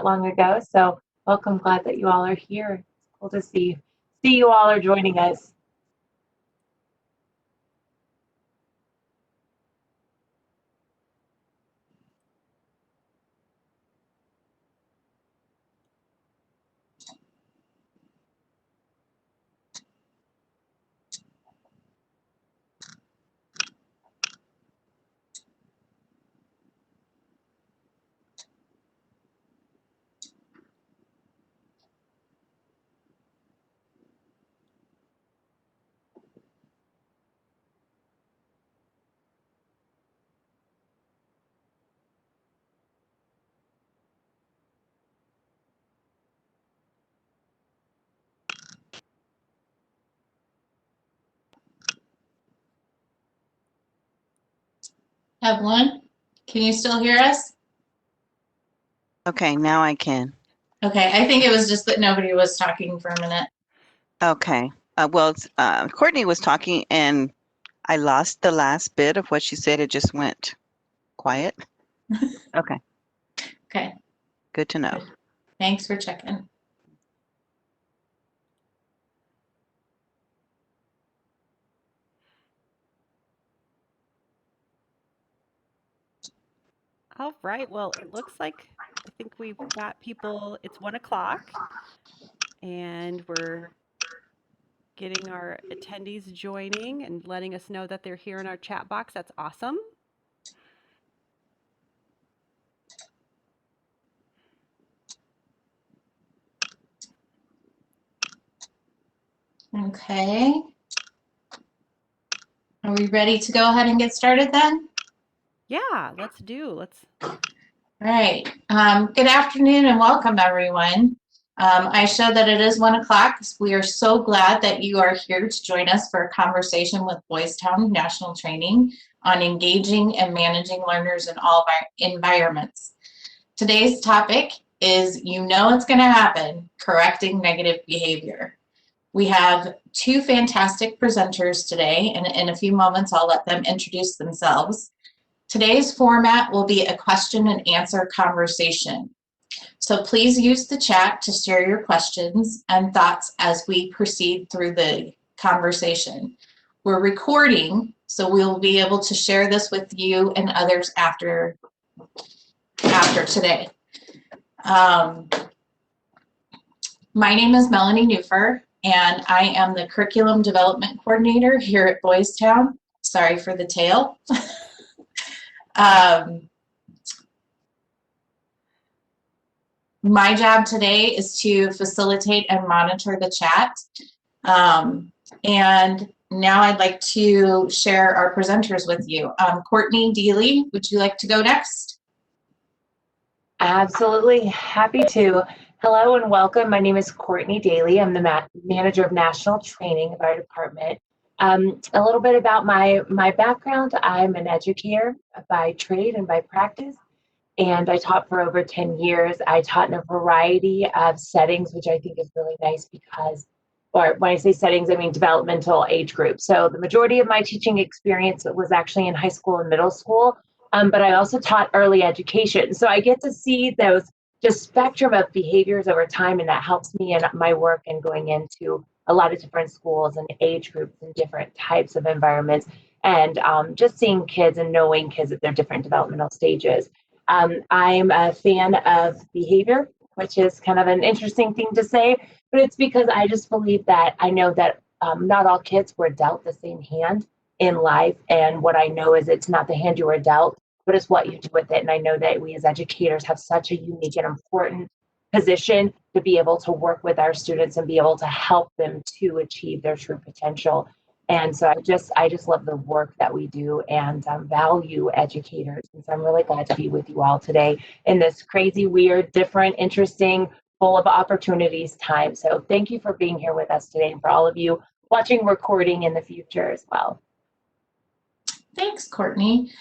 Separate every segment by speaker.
Speaker 1: long ago. So welcome, glad that you all are here. It's cool to see you all are joining us.
Speaker 2: Evelyn, can you still hear us?
Speaker 3: Okay, now I can.
Speaker 2: Okay, I think it was just that nobody was talking for a minute.
Speaker 3: Okay. Courtney was talking and I lost the last bit of what she said. It just went quiet. Okay.
Speaker 2: Okay.
Speaker 3: Good to know.
Speaker 2: Thanks for checking.
Speaker 4: All right, well, it looks like I think we've got people, it's 1 o'clock, and we're getting our attendees joining and letting us know that they're here in our chat box. That's awesome.
Speaker 2: Okay. Are we ready to go ahead and get started then?
Speaker 4: Yeah, let's.
Speaker 2: All right. Good afternoon and welcome, everyone. I show that it is 1 o'clock. We are so glad that you are here to join us for a conversation with Boys Town National Training on engaging and managing learners in all environments. Today's topic is, you know it's going to happen, correcting negative behavior. We have two fantastic presenters today, and in a few moments I'll let them introduce themselves. Today's format will be a question and answer conversation. So please use the chat to share your questions and thoughts as we proceed through the conversation. We're recording, so we'll be able to share this with you and others after today. My name is Melanie Newfer, and I am the Curriculum Development Coordinator here at Boys Town. Sorry for the tail. My job today is to facilitate and monitor the chat. And now I'd like to share our presenters with you. Courtney Daly, would you like to go next?
Speaker 1: Absolutely, happy to. Hello and welcome. My name is Courtney Daly. I'm the manager of national training of our department. A little bit about my background. I'm an educator by trade and by practice, and I taught for over 10 years. I taught in a variety of settings, which I think is really nice because, or when I say settings, I mean developmental age groups. So the majority of my teaching experience was actually in high school and middle school, but I also taught early education. So I get to see those just spectrum of behaviors over time, and that helps me in my work and going into a lot of different schools and age groups and different types of environments, and just seeing kids and knowing kids at their different developmental stages. I'm a fan of behavior, which is kind of an interesting thing to say, but it's because I just believe that I know that not all kids were dealt the same hand in life, and what I know is it's not the hand you were dealt, but it's what you do with it. And I know that we as educators have such a unique and important position to be able to work with our students and be able to help them to achieve their true potential. And so I just love the work that we do and value educators. And so I'm really glad to be with you all today in this crazy, weird, different, interesting, full of opportunities time. So thank you for being here with us today, and for all of you watching recording in the future as well.
Speaker 2: Thanks, Courtney.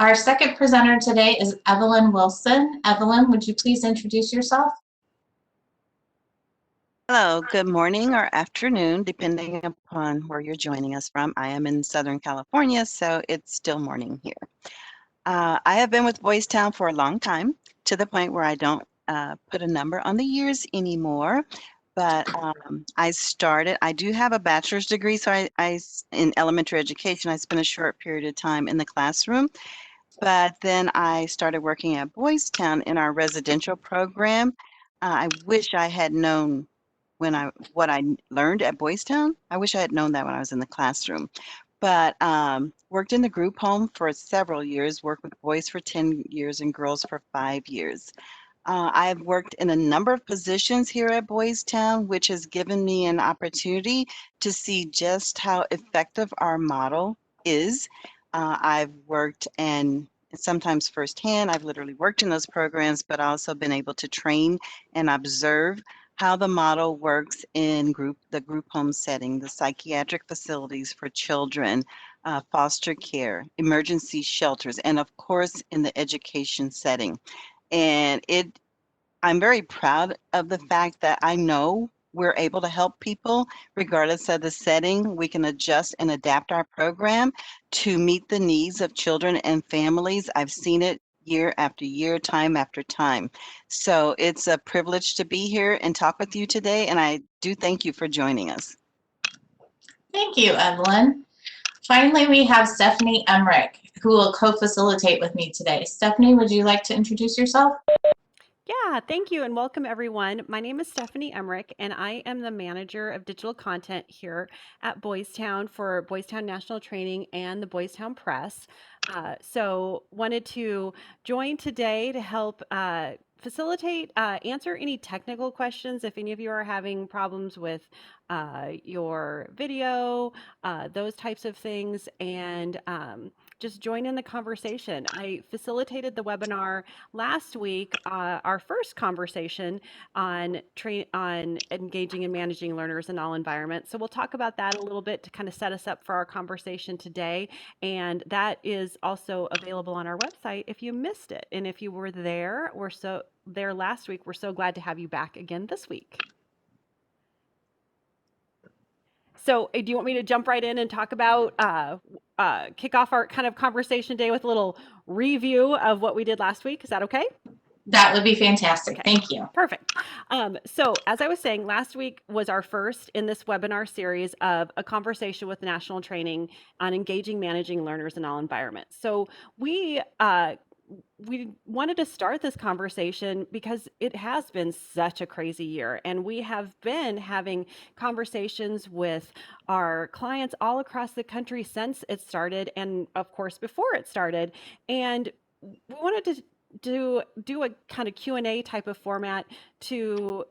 Speaker 2: Our second presenter today is Evelyn Wilson. Evelyn, would you please introduce yourself?
Speaker 3: Hello, good morning or afternoon, depending upon where you're joining us from. I am in Southern California, so it's still morning here. I have been with Boys Town for a long time, to the point where I don't put a number on the years anymore, but I do have a bachelor's degree, so in elementary education, I spent a short period of time in the classroom, but then I started working at Boys Town in our residential program. I wish I had known what I learned at Boys Town. I wish I had known that when I was in the classroom. But worked in the group home for several years, worked with boys for 10 years and girls for 5 years. I've worked in a number of positions here at Boys Town, which has given me an opportunity to see just how effective our model is. I've worked and sometimes firsthand, I've literally worked in those programs, but also been able to train and observe how the model works in the group home setting, the psychiatric facilities for children, foster care, emergency shelters, and of course in the education setting. And I'm very proud of the fact that I know we're able to help people regardless of the setting. We can adjust and adapt our program to meet the needs of children and families. I've seen it year after year, time after time. So it's a privilege to be here and talk with you today. And I do thank you for joining us.
Speaker 2: Thank you, Evelyn. Finally, we have Stephanie Emrick, who will co-facilitate with me today. Stephanie, would you like to introduce yourself?
Speaker 4: Yeah, thank you and welcome everyone. My name is Stephanie Emrick and I am the manager of digital content here at Boys Town for Boys Town National Training and the Boys Town Press. So wanted to join today to help facilitate, answer any technical questions if any of you are having problems with your video, those types of things, and just join in the conversation. I facilitated the webinar last week, our first conversation on engaging and managing learners in all environments. So we'll talk about that a little bit to kind of set us up for our conversation today. And that is also available on our website if you missed it. And if you were there, last week, we're so glad to have you back again this week. So do you want me to jump right in and talk about, kick off our kind of conversation day with a little review of what we did last week? Is that okay?
Speaker 2: That would be fantastic.
Speaker 4: Okay.
Speaker 2: Thank you.
Speaker 4: Perfect. So as I was saying, last week was our first in this webinar series of a conversation with National Training on engaging, managing learners in all environments. So we wanted to start this conversation because it has been such a crazy year, and we have been having conversations with our clients all across the country since it started, and of course before it started. And we wanted to do a kind of Q&A type of format to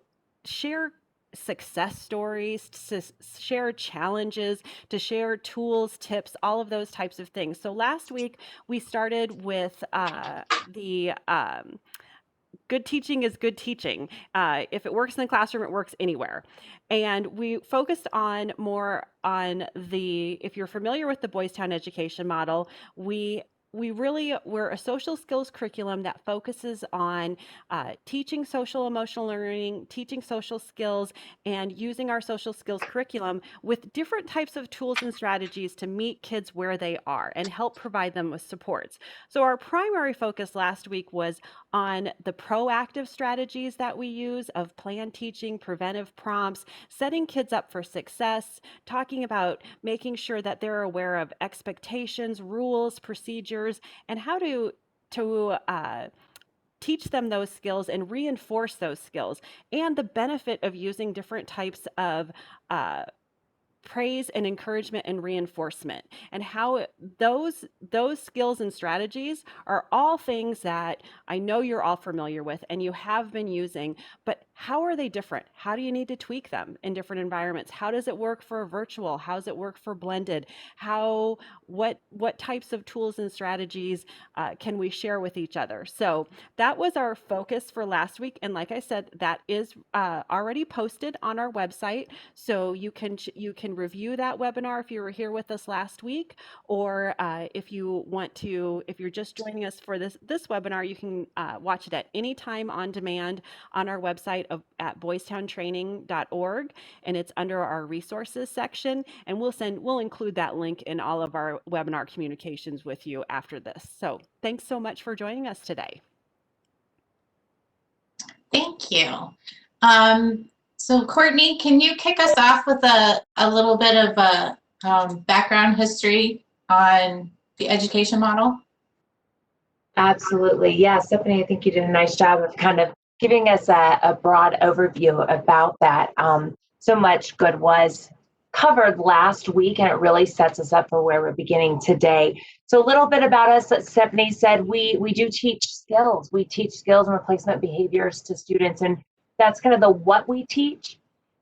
Speaker 4: share success stories, to share challenges, to share tools, tips, all of those types of things. So last week we started with the good teaching is good teaching. If it works in the classroom, it works anywhere. And we focused on more on if you're familiar with the Boys Town education model, we're a social skills curriculum that focuses on teaching social emotional learning, teaching social skills, and using our social skills curriculum with different types of tools and strategies to meet kids where they are and help provide them with supports. So our primary focus last week was on the proactive strategies that we use of planned teaching, preventive prompts, setting kids up for success, talking about making sure that they're aware of expectations, rules, procedures, and how to teach them those skills and reinforce those skills, and the benefit of using different types of praise and encouragement and reinforcement, and how those skills and strategies are all things that I know you're all familiar with and you have been using, but how are they different? How do you need to tweak them in different environments? How does it work for virtual? How does it work for blended? What types of tools and strategies can we share with each other? So that was our focus for last week. And like I said, that is already posted on our website. So you can review that webinar if you were here with us last week, or if you're just joining us for this webinar, you can watch it at any time on demand on our website at boystowntraining.org, and it's under our resources section, and we'll include that link in all of our webinar communications with you after this. So thanks so much for joining us today.
Speaker 2: Thank you. So Courtney, can you kick us off with a little bit of a background history on the education model?
Speaker 1: Absolutely. Yeah, Stephanie, I think you did a nice job of kind of giving us a broad overview about that. So much good was covered last week, and it really sets us up for where we're beginning today. So a little bit about us, that Stephanie said, we do teach skills. We teach skills and replacement behaviors to students, and that's kind of the what we teach.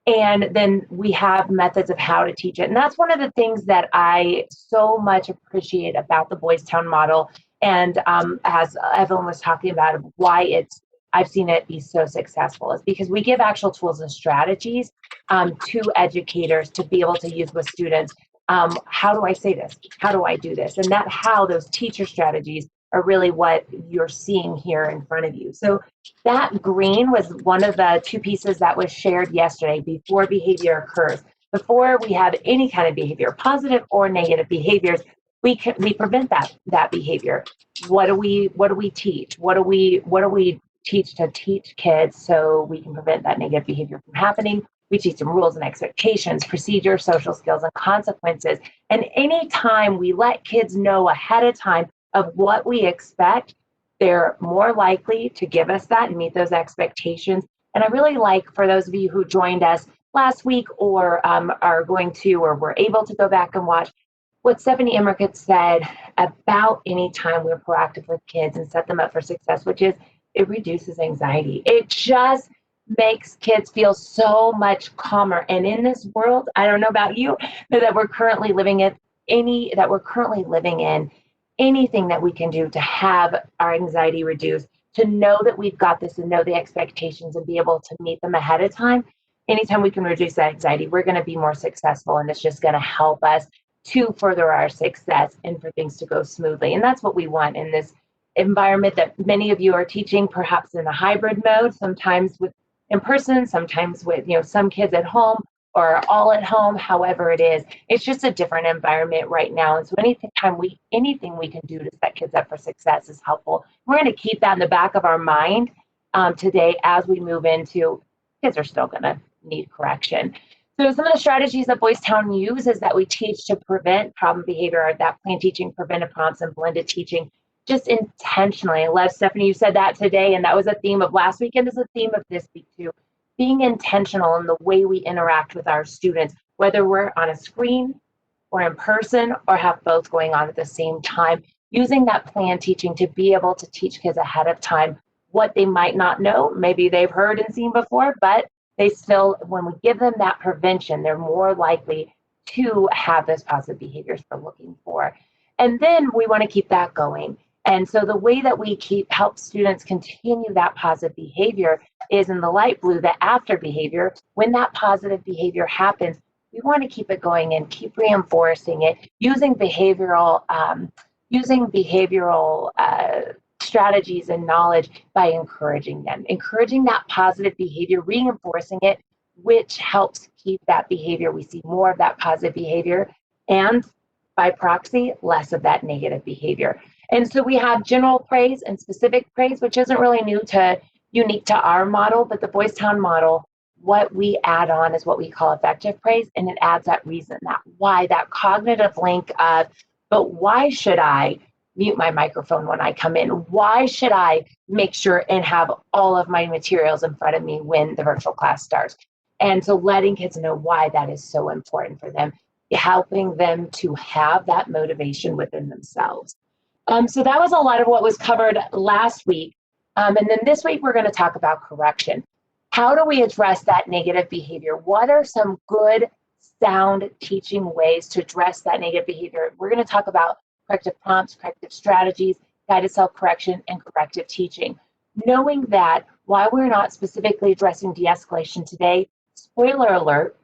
Speaker 1: And then we have methods of how to teach it. And that's one of the things that I so much appreciate about the Boys Town model. And as Evelyn was talking about, why I've seen it be so successful is because we give actual tools and strategies to educators to be able to use with students. How do I say this? How do I do this? And that how those teacher strategies are really what you're seeing here in front of you. So that green was one of the two pieces that was shared yesterday before behavior occurs. Before we have any kind of behavior, positive or negative behaviors, we prevent that behavior. What do we teach? What do we teach to teach kids so we can prevent that negative behavior from happening? We teach them rules and expectations, procedures, social skills, and consequences. And anytime we let kids know ahead of time of what we expect, they're more likely to give us that and meet those expectations. And I really like, for those of you who joined us last week or are going to or were able to go back and watch, what Stephanie Emrick had said about any time we're proactive with kids and set them up for success, which is it reduces anxiety. It just makes kids feel so much calmer. And in this world, I don't know about you, but that we're currently living in, anything that we can do to have our anxiety reduced, to know that we've got this and know the expectations and be able to meet them ahead of time. Anytime we can reduce that anxiety, we're going to be more successful, and it's just going to help us to further our success and for things to go smoothly. And that's what we want in this environment that many of you are teaching, perhaps in a hybrid mode, sometimes with in person, sometimes with some kids at home or all at home, however it is. It's just a different environment right now. And so anything we can do to set kids up for success is helpful. We're going to keep that in the back of our mind today as we move into kids are still going to need correction. So some of the strategies that Boys Town uses that we teach to prevent problem behavior are that plan teaching, preventive prompts, and blended teaching, just intentionally. I love, Stephanie, you said that today, and that was a theme of last week, and it's a theme of this week too. Being intentional in the way we interact with our students, whether we're on a screen or in person or have both going on at the same time, using that plan teaching to be able to teach kids ahead of time what they might not know, maybe they've heard and seen before, but they still, when we give them that prevention, they're more likely to have those positive behaviors we're looking for. And then we want to keep that going. And so the way that we help students continue that positive behavior is in the light blue, the after behavior. When that positive behavior happens, we want to keep it going and keep reinforcing it using behavioral strategies and knowledge by encouraging that positive behavior, reinforcing it, which helps keep that behavior. We see more of that positive behavior and by proxy, less of that negative behavior. And so we have general praise and specific praise, which isn't really unique to our model, but the Boys Town model, what we add on is what we call effective praise, and it adds that reason, that why, that cognitive link of, but why should I mute my microphone when I come in? Why should I make sure and have all of my materials in front of me when the virtual class starts? And so letting kids know why that is so important for them, helping them to have that motivation within themselves. So that was a lot of what was covered last week. And then this week, we're going to talk about correction. How do we address that negative behavior? What are some good, sound teaching ways to address that negative behavior? We're going to talk about corrective prompts, corrective strategies, guided self-correction, and corrective teaching. Knowing that while we're not specifically addressing de-escalation today, spoiler alert,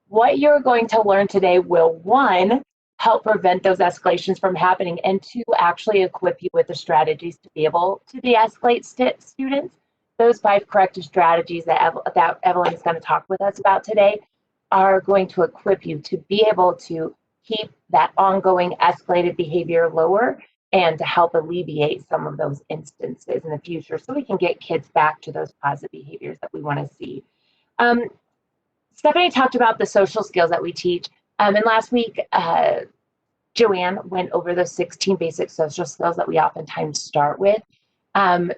Speaker 1: what you're going to learn today will, one, help prevent those escalations from happening, and two, actually equip you with the strategies to be able to de-escalate students. Those 5 corrective strategies that Evelyn is going to talk with us about today are going to equip you to be able to keep that ongoing escalated behavior lower and to help alleviate some of those instances in the future so we can get kids back to those positive behaviors that we want to see. Stephanie talked about the social skills that we teach. And last week, Joanne went over those 16 basic social skills that we oftentimes start with.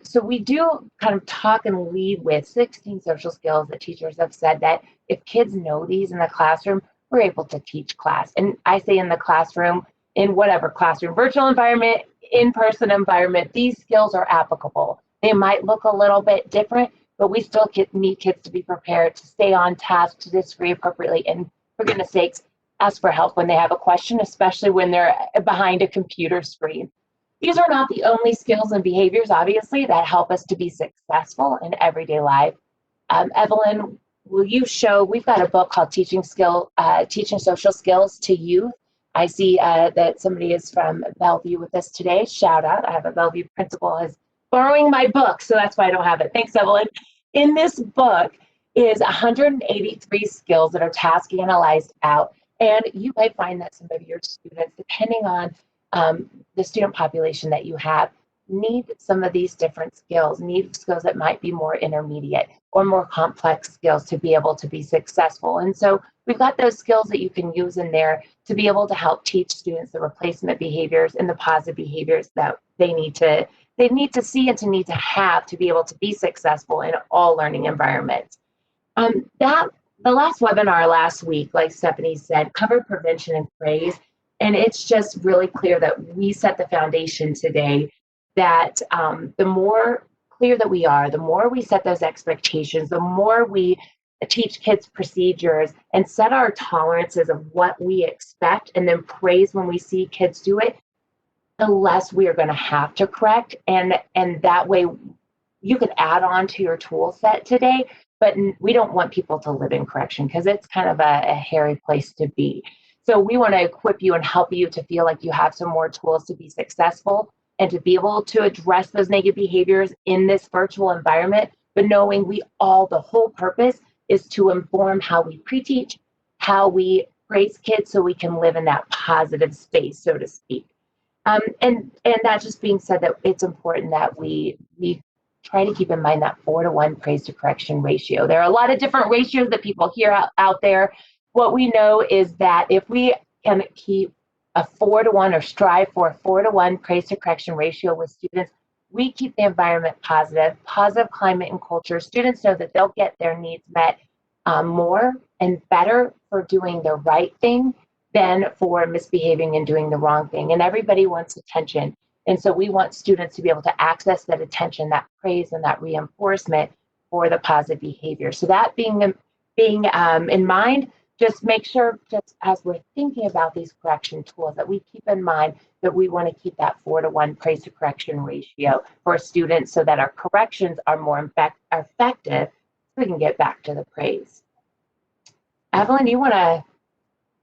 Speaker 1: So we do kind of talk and lead with 16 social skills that teachers have said that if kids know these in the classroom, we're able to teach class. And I say in the classroom, in whatever classroom, virtual environment, in-person environment, these skills are applicable. They might look a little bit different, but we still need kids to be prepared to stay on task, to disagree appropriately, and for goodness sakes, ask for help when they have a question, especially when they're behind a computer screen. These are not the only skills and behaviors, obviously, that help us to be successful in everyday life. Evelyn, will you show, we've got a book called Teaching Social Skills to Youth. I see that somebody is from Bellevue with us today. Shout out. I have a Bellevue principal who's borrowing my book, so that's why I don't have it. Thanks, Evelyn. In this book is 183 skills that are task analyzed out. And you might find that some of your students, depending on the student population that you have, need some of these different skills, need skills that might be more intermediate or more complex skills to be able to be successful. And so we've got those skills that you can use in there to be able to help teach students the replacement behaviors and the positive behaviors that they need to see and to need to have to be able to be successful in all learning environments. The last webinar last week, like Stephanie said, covered prevention and praise. And it's just really clear that we set the foundation today that the more clear that we are, the more we set those expectations, the more we teach kids procedures and set our tolerances of what we expect and then praise when we see kids do it, the less we are going to have to correct. And that way you can add on to your tool set today, but we don't want people to live in correction because it's kind of a hairy place to be. So we want to equip you and help you to feel like you have some more tools to be successful and to be able to address those negative behaviors in this virtual environment, but knowing the whole purpose is to inform how we pre-teach, how we praise kids so we can live in that positive space, so to speak. And that just being said, that it's important that we try to keep in mind that 4-to-1 praise to correction ratio. There are a lot of different ratios that people hear out there. What we know is that if we can keep a 4-to-1 or strive for a 4-to-1 praise to correction ratio with students, we keep the environment positive climate and culture. Students know that they'll get their needs met more and better for doing the right thing than for misbehaving and doing the wrong thing. And everybody wants attention. And so we want students to be able to access that attention, that praise, and that reinforcement for the positive behavior. So that being in mind, just make sure, just as we're thinking about these correction tools, that we keep in mind that we want to keep that 4-to-1 praise to correction ratio for students so that our corrections are more effective so we can get back to the praise. Evelyn,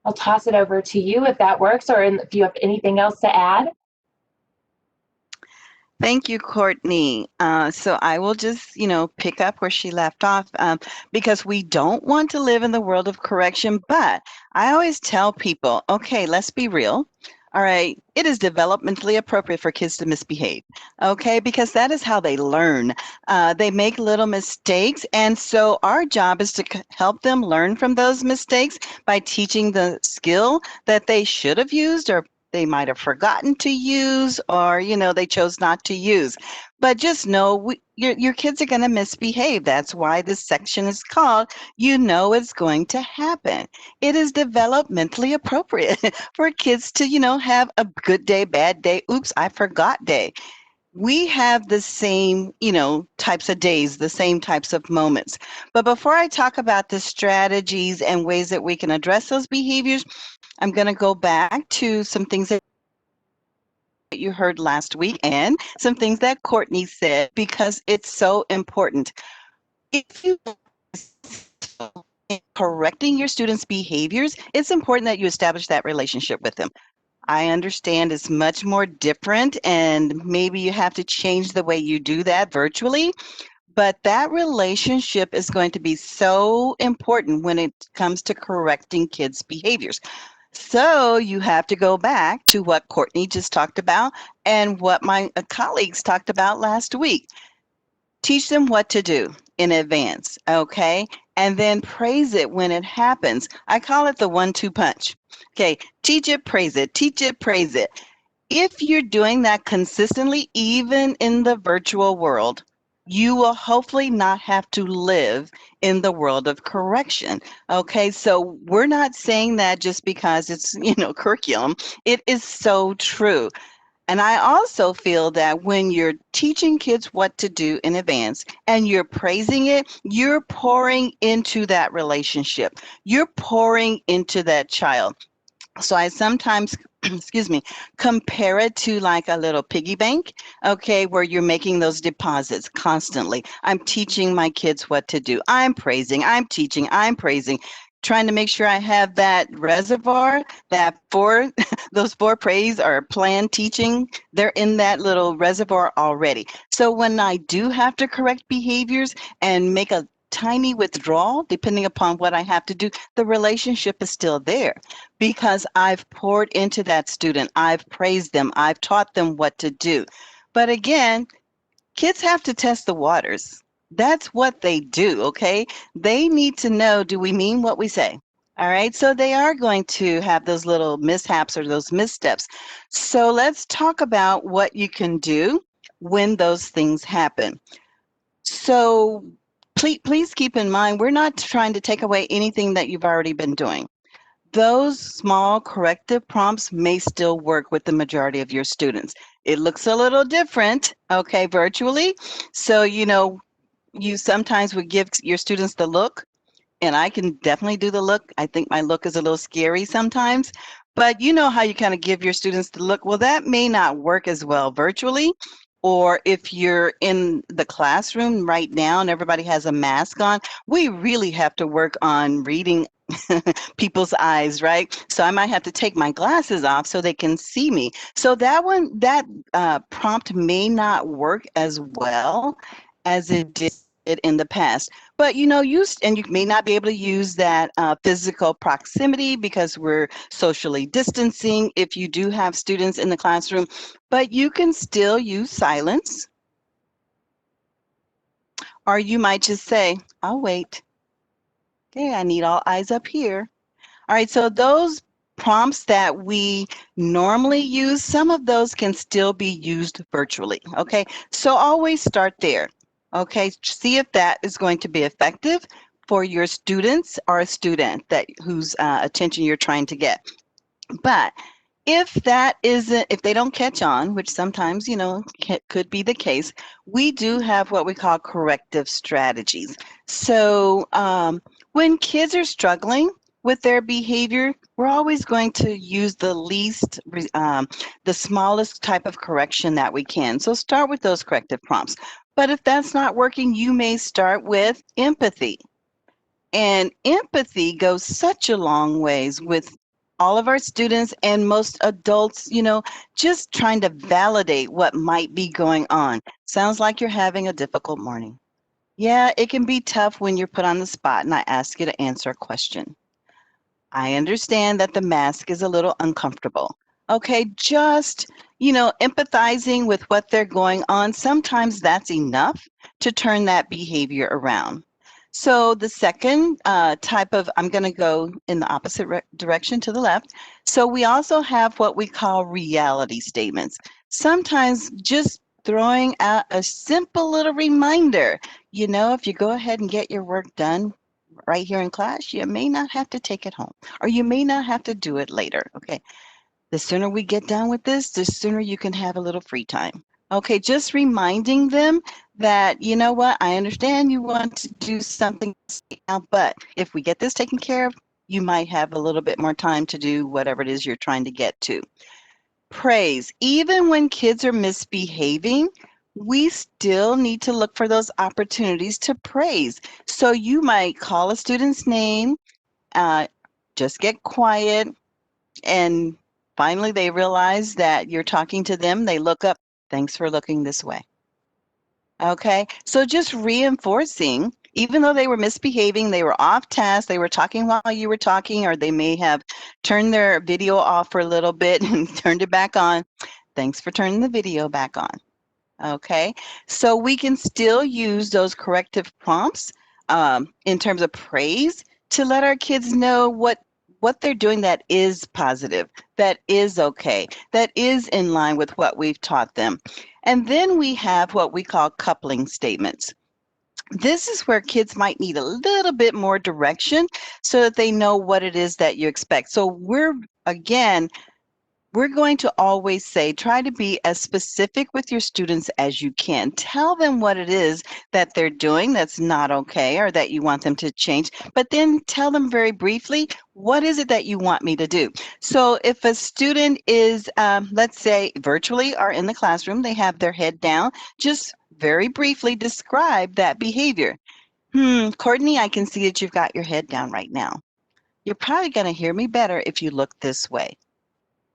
Speaker 1: I'll toss it over to you if that works, or if you have anything else to add.
Speaker 3: Thank you, Courtney. So I will just, pick up where she left off because we don't want to live in the world of correction, but I always tell people, okay, let's be real. All right, it is developmentally appropriate for kids to misbehave, okay, because that is how they learn. They make little mistakes, and so our job is to help them learn from those mistakes by teaching the skill that they should have used or they might have forgotten to use, or, they chose not to use. But just know your kids are going to misbehave. That's why this section is called, it's going to happen. It is developmentally appropriate for kids to, have a good day, bad day, oops, I forgot day. We have the same, types of days, the same types of moments. But before I talk about the strategies and ways that we can address those behaviors, I'm going to go back to some things that you heard last week and some things that Courtney said, because it's so important. If you correcting your students' behaviors, it's important that you establish that relationship with them. I understand it's much more different, and maybe you have to change the way you do that virtually, but that relationship is going to be so important when it comes to correcting kids' behaviors. So you have to go back to what Courtney just talked about and what my colleagues talked about last week. Teach them what to do in advance, okay? And then praise it when it happens. I call it the 1-2 punch. Okay, teach it, praise it, teach it, praise it. If you're doing that consistently, even in the virtual world, you will hopefully not have to live in the world of correction. Okay, so we're not saying that just because it's, curriculum. It is so true. And I also feel that when you're teaching kids what to do in advance and you're praising it, you're pouring into that relationship. You're pouring into that child. So I sometimes, excuse me, compare it to like a little piggy bank, okay, where you're making those deposits constantly. I'm teaching my kids what to do. I'm praising, I'm teaching, I'm praising, trying to make sure I have that reservoir, that those 4 praise or planned teaching, they're in that little reservoir already. So when I do have to correct behaviors and make a tiny withdrawal, depending upon what I have to do, the relationship is still there because I've poured into that student. I've praised them. I've taught them what to do. But again, kids have to test the waters. That's what they do, okay? They need to know, do we mean what we say? All right, so they are going to have those little mishaps or those missteps. So let's talk about what you can do when those things happen. So please keep in mind, we're not trying to take away anything that you've already been doing. Those small corrective prompts may still work with the majority of your students. It looks a little different, okay, virtually. So, you sometimes would give your students the look, and I can definitely do the look. I think my look is a little scary sometimes, but you know how you kind of give your students the look. Well, that may not work as well virtually. Or if you're in the classroom right now and everybody has a mask on, we really have to work on reading people's eyes, right? So I might have to take my glasses off so they can see me. So that prompt may not work as well as it did in the past. But you may not be able to use that physical proximity because we're socially distancing if you do have students in the classroom, but you can still use silence. Or you might just say, I'll wait. Okay, I need all eyes up here. All right, so those prompts that we normally use, some of those can still be used virtually, okay? So always start there, okay? See if that is going to be effective for your students or a student whose attention you're trying to get. But if they don't catch on, which sometimes, could be the case, we do have what we call corrective strategies. So when kids are struggling with their behavior, we're always going to use the smallest type of correction that we can. So start with those corrective prompts. But if that's not working, you may start with empathy. And empathy goes such a long ways with all of our students and most adults, just trying to validate what might be going on. Sounds like you're having a difficult morning. Yeah, it can be tough when you're put on the spot and I ask you to answer a question. I understand that the mask is a little uncomfortable. Okay, just, empathizing with what they're going on, sometimes that's enough to turn that behavior around. So the second type of, I'm going to go in the opposite direction to the left. So we also have what we call reality statements. Sometimes just throwing out a simple little reminder, if you go ahead and get your work done right here in class, you may not have to take it home or you may not have to do it later. Okay. The sooner we get done with this, the sooner you can have a little free time. Okay, just reminding them that, you know what, I understand you want to do something now, but if we get this taken care of, you might have a little bit more time to do whatever it is you're trying to get to. Praise. Even when kids are misbehaving, we still need to look for those opportunities to praise. So you might call a student's name, just get quiet, and finally they realize that you're talking to them. They look up, thanks for looking this way. Okay, so just reinforcing Even though they were misbehaving, they were off task, they were talking while you were talking, or they may have turned their video off for a little bit and turned it back on. Thanks for turning the video back on. Okay, so we can still use those corrective prompts in terms of praise to let our kids know what they're doing that is positive, that is okay, that is in line with what we've taught them. And then we have what we call coupling statements. This is where kids might need a little bit more direction so that they know what it is that you expect. So we're going to always say, try to be as specific with your students as you can. Tell them what it is that they're doing that's not okay or that you want them to change, but then tell them very briefly, what is it that you want me to do? So if a student is, let's say, virtually or in the classroom, they have their head down, just very briefly describe that behavior. Courtney, I can see that you've got your head down right now. You're probably going to hear me better if you look this way.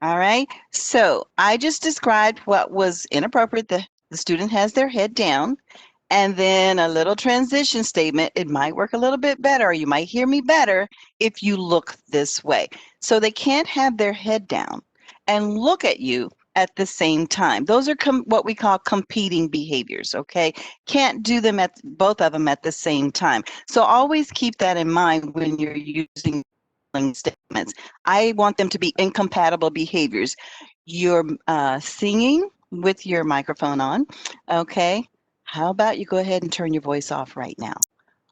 Speaker 3: All right, so I just described what was inappropriate. The student has their head down, and then a little transition statement. It might work a little bit better, or you might hear me better if you look this way. So they can't have their head down and look at you at the same time. Those are what we call competing behaviors, okay? Can't do them both of them at the same time. So always keep that in mind when you're using statements. I want them to be incompatible behaviors. You're singing with your microphone on, okay? How about you go ahead and turn your voice off right now?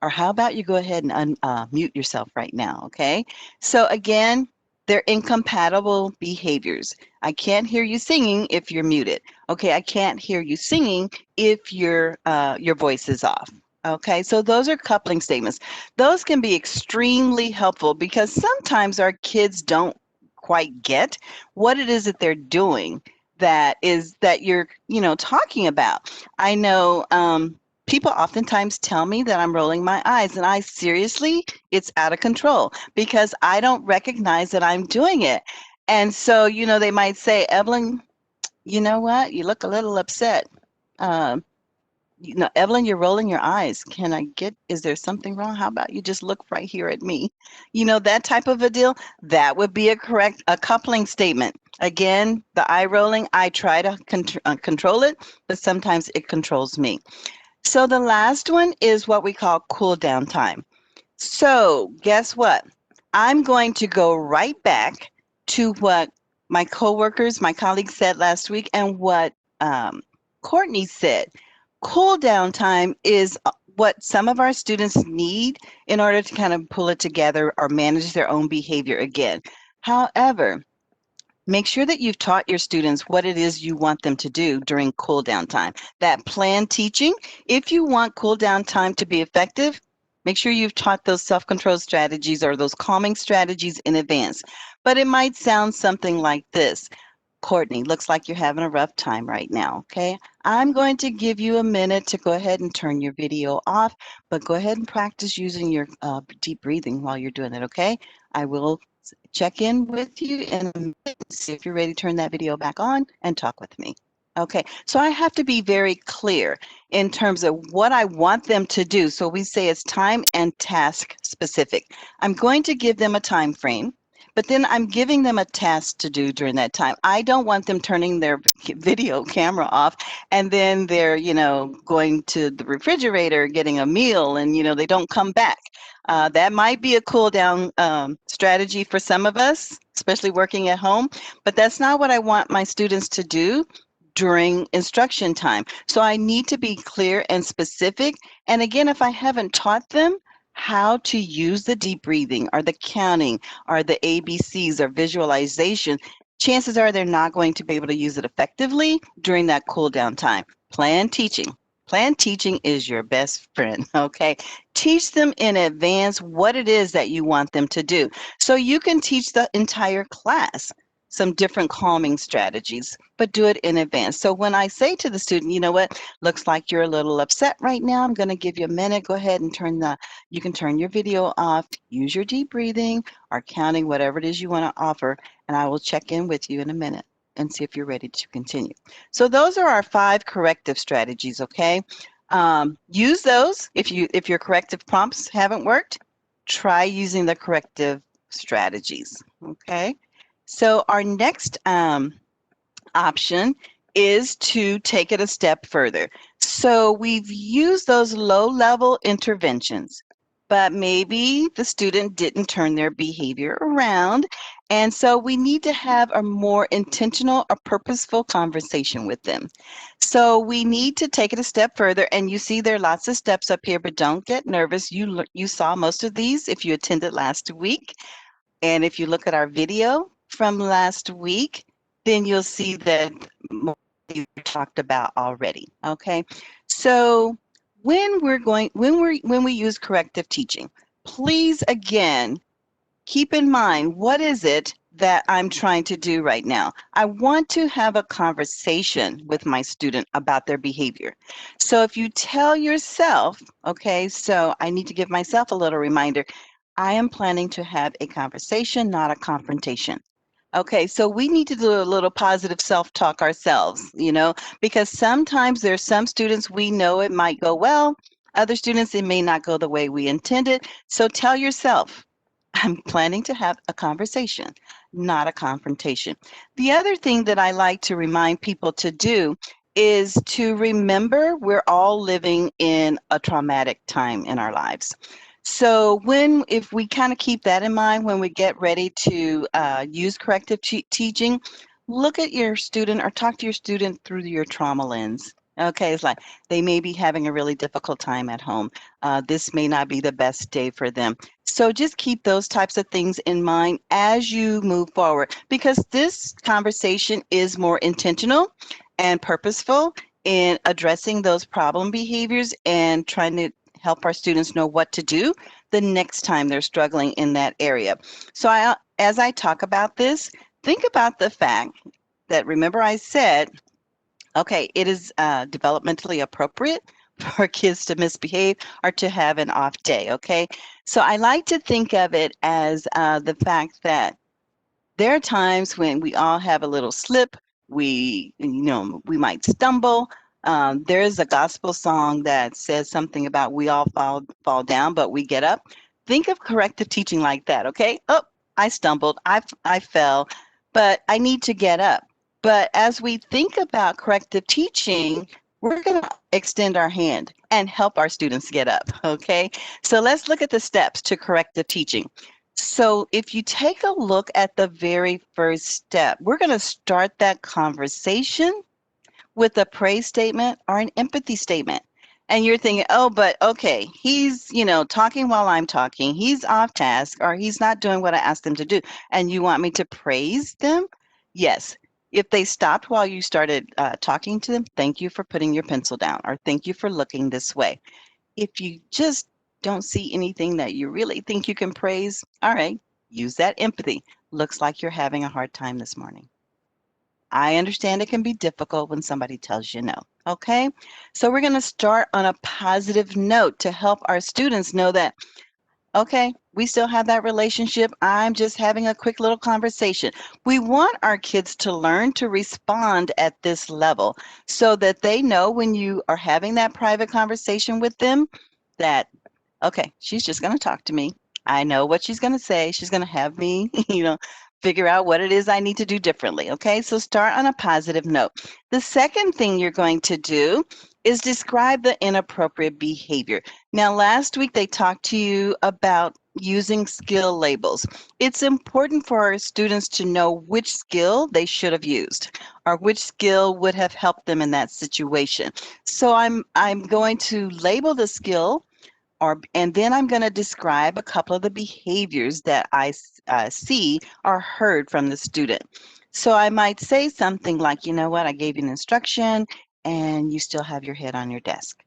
Speaker 3: Or how about you go ahead and mute yourself right now, okay? So again, they're incompatible behaviors. I can't hear you singing if you're muted. Okay, I can't hear you singing if your voice is off. Okay, so those are coupling statements. Those can be extremely helpful because sometimes our kids don't quite get what it is that they're doing that you're, talking about. I know people oftentimes tell me that I'm rolling my eyes, and it's out of control because I don't recognize that I'm doing it. And so, they might say, Evelyn, you know what? You look a little upset. Evelyn, you're rolling your eyes. Is there something wrong? How about you just look right here at me? That type of a deal, that would be a coupling statement. Again, the eye rolling, I try to control it, but sometimes it controls me. So the last one is what we call cool down time. So guess what? I'm going to go right back to what my colleagues said last week and what Courtney said. Cool down time is what some of our students need in order to kind of pull it together or manage their own behavior again. However, make sure that you've taught your students what it is you want them to do during cool down time. That planned teaching, if you want cool down time to be effective, make sure you've taught those self-control strategies or those calming strategies in advance. But it might sound something like this. Courtney, looks like you're having a rough time right now, okay? I'm going to give you a minute to go ahead and turn your video off, but go ahead and practice using your deep breathing while you're doing it, okay? I will check in with you in a minute, see if you're ready to turn that video back on and talk with me. Okay, so I have to be very clear in terms of what I want them to do. So we say it's time and task specific. I'm going to give them a time frame. But then I'm giving them a task to do during that time. I don't want them turning their video camera off and then they're, going to the refrigerator, getting a meal, and, they don't come back. That might be a cool down strategy for some of us, especially working at home, but that's not what I want my students to do during instruction time. So I need to be clear and specific. And again, if I haven't taught them how to use the deep breathing or the counting or the ABCs or visualization, chances are they're not going to be able to use it effectively during that cool down time. Planned teaching. Planned teaching is your best friend, okay? Teach them in advance what it is that you want them to do. So you can teach the entire class some different calming strategies, but do it in advance. So when I say to the student, you know what, looks like you're a little upset right now. I'm going to give you a minute. Go ahead and you can turn your video off, use your deep breathing or counting, whatever it is you want to offer, and I will check in with you in a minute and see if you're ready to continue. So those are our 5 corrective strategies, okay? Use those. If your corrective prompts haven't worked, try using the corrective strategies. Okay. So our next option is to take it a step further. So we've used those low-level interventions, but maybe the student didn't turn their behavior around. And so we need to have a more intentional or purposeful conversation with them. So we need to take it a step further. And you see there are lots of steps up here, but don't get nervous. You saw most of these if you attended last week. And if you look at our video from last week, then you'll see that more we talked about already. Okay. So when we use corrective teaching, please again keep in mind, what is it that I'm trying to do right now? I want to have a conversation with my student about their behavior. So if you tell yourself, okay, so I need to give myself a little reminder, I am planning to have a conversation, not a confrontation. Okay, so we need to do a little positive self-talk ourselves, because sometimes there's some students we know it might go well, other students it may not go the way we intended. So tell yourself, I'm planning to have a conversation, not a confrontation. The other thing that I like to remind people to do is to remember we're all living in a traumatic time in our lives. So if we kind of keep that in mind when we get ready to use corrective teaching, look at your student or talk to your student through your trauma lens. Okay, it's like they may be having a really difficult time at home. This may not be the best day for them. So just keep those types of things in mind as you move forward, because this conversation is more intentional and purposeful in addressing those problem behaviors and trying to help our students know what to do the next time they're struggling in that area. So as I talk about this, think about the fact that, remember I said, okay, it is developmentally appropriate for kids to misbehave or to have an off day, okay? So I like to think of it as the fact that there are times when we all have a little slip. We might stumble. There's a gospel song that says something about we all fall down, but we get up. Think of corrective teaching like that, okay? Oh, I stumbled, I fell, but I need to get up. But as we think about corrective teaching, we're going to extend our hand and help our students get up, okay? So let's look at the steps to corrective teaching. So if you take a look at the very first step, we're going to start that conversation with a praise statement or an empathy statement. And you're thinking, oh, but okay, he's, talking while I'm talking. He's off task, or he's not doing what I asked him to do. And you want me to praise them? Yes. If they stopped while you started talking to them, thank you for putting your pencil down, or thank you for looking this way. If you just don't see anything that you really think you can praise, all right, use that empathy. Looks like you're having a hard time this morning. I understand it can be difficult when somebody tells you no, okay? So we're going to start on a positive note to help our students know that, okay, we still have that relationship. I'm just having a quick little conversation. We want our kids to learn to respond at this level so that they know when you are having that private conversation with them that, okay, she's just going to talk to me. I know what she's going to say. She's going to have me, figure out what it is I need to do differently. Okay, so start on a positive note. The second thing you're going to do is describe the inappropriate behavior. Now, last week they talked to you about using skill labels. It's important for our students to know which skill they should have used or which skill would have helped them in that situation. So I'm going to label the skill, and then I'm going to describe a couple of the behaviors that I see or heard from the student. So I might say something like, you know what, I gave you an instruction and you still have your head on your desk.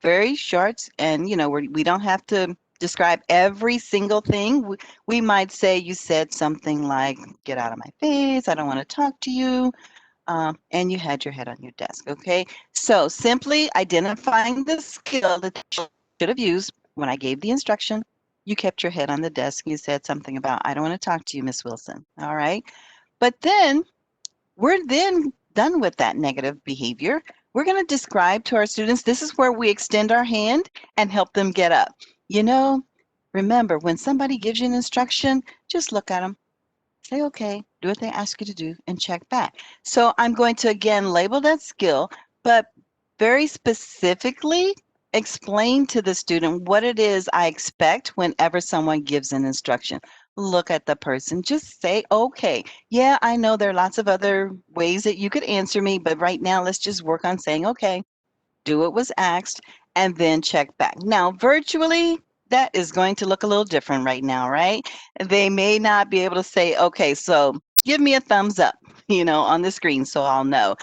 Speaker 3: Very short, and we don't have to describe every single thing. We might say you said something like, get out of my face, I don't want to talk to you, and you had your head on your desk, okay? So simply identifying the skill that you should have used when I gave the instruction. You kept your head on the desk. You said something about, I don't want to talk to you, Miss Wilson, all right? But then we're done with that negative behavior. we're going to describe to our students, this is where we extend our hand and help them get up. You know, remember, when somebody gives you an instruction, just look at them, say, okay, do what they ask you to do, and check back. So I'm going to, again, label that skill, but very specifically explain to the student what it is I expect whenever someone gives an instruction. Look at the person, just say, okay, yeah, I know there are lots of other ways that you could answer me, but right now let's just work on saying, okay, do what was asked, and then check back. Now, virtually, that is going to look a little different right now, right? They may not be able to say, okay, so give me a thumbs up, on the screen so I'll know.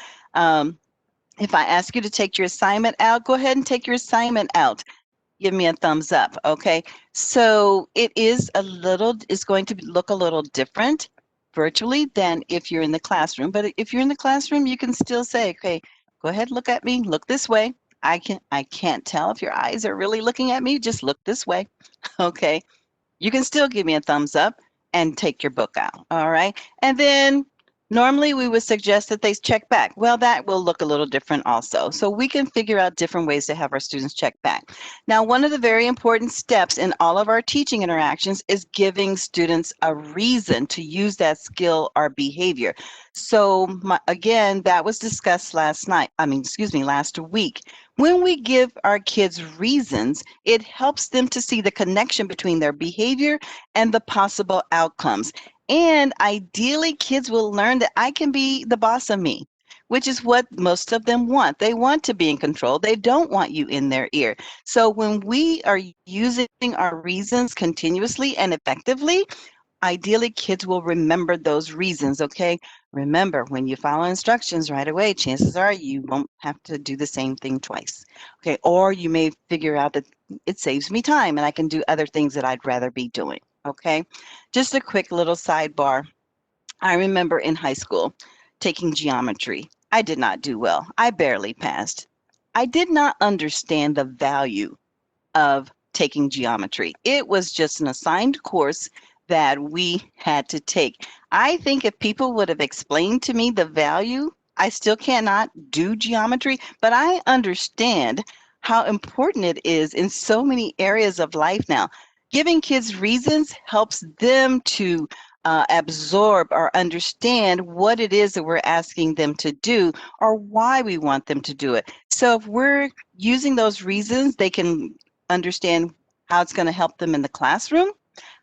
Speaker 3: If I ask you to take your assignment out, go ahead and take your assignment out. Give me a thumbs up, okay? So it's going to look a little different virtually than if you're in the classroom. But if you're in the classroom, you can still say, okay, go ahead, look at me, look this way. I can't tell if your eyes are really looking at me, just look this way, okay? You can still give me a thumbs up and take your book out, all right? And then normally we would suggest that they check back. Well, that will look a little different also. So we can figure out different ways to have our students check back. Now, one of the very important steps in all of our teaching interactions is giving students a reason to use that skill or behavior. So again, that was discussed last week. When we give our kids reasons, it helps them to see the connection between their behavior and the possible outcomes. And ideally, kids will learn that I can be the boss of me, which is what most of them want. They want to be in control. They don't want you in their ear. So when we are using our reasons continuously and effectively, ideally, kids will remember those reasons, okay? Remember, when you follow instructions right away, chances are you won't have to do the same thing twice, okay? Or you may figure out that it saves me time and I can do other things that I'd rather be doing, okay? Just a quick little sidebar. I remember in high school taking geometry. I did not do well. I barely passed. I did not understand the value of taking geometry. It was just an assigned course that we had to take. I think if people would have explained to me the value, I still cannot do geometry, but I understand how important it is in so many areas of life now. Giving kids reasons helps them to absorb or understand what it is that we're asking them to do or why we want them to do it. So if we're using those reasons, they can understand how it's going to help them in the classroom,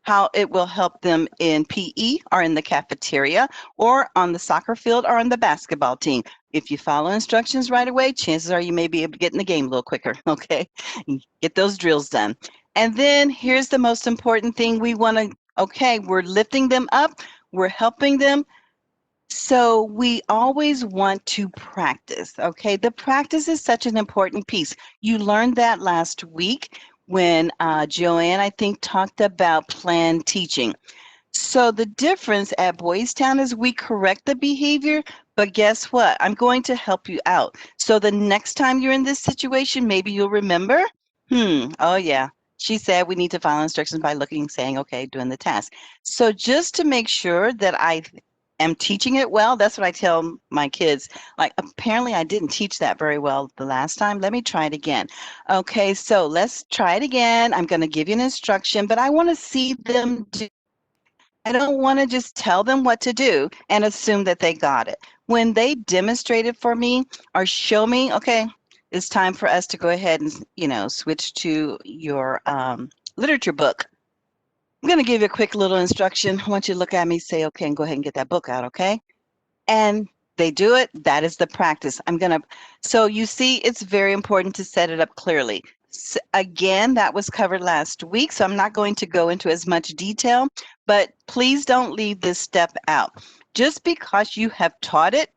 Speaker 3: how it will help them in PE or in the cafeteria or on the soccer field or on the basketball team. If you follow instructions right away, chances are you may be able to get in the game a little quicker, okay? Get those drills done. And then here's the most important thing we want to, okay, we're lifting them up, we're helping them. So we always want to practice, okay? The practice is such an important piece. You learned that last week when Joanne, I think, talked about planned teaching. So the difference at Boys Town is we correct the behavior, but guess what? I'm going to help you out. So the next time you're in this situation, maybe you'll remember, oh yeah, she said we need to follow instructions by looking, saying, okay, doing the task. So just to make sure that I am teaching it well, that's what I tell my kids. Like, apparently I didn't teach that very well the last time. Let me try it again. Okay, so let's try it again. I'm going to give you an instruction, but I want to see them do. I don't want to just tell them what to do and assume that they got it. When they demonstrate it for me or show me, okay, it's time for us to go ahead and, switch to your literature book. I'm going to give you a quick little instruction. I want you to look at me, say, okay, and go ahead and get that book out, okay? And they do it. That is the practice. So you see, it's very important to set it up clearly. Again, that was covered last week, so I'm not going to go into as much detail, but please don't leave this step out. Just because you have taught it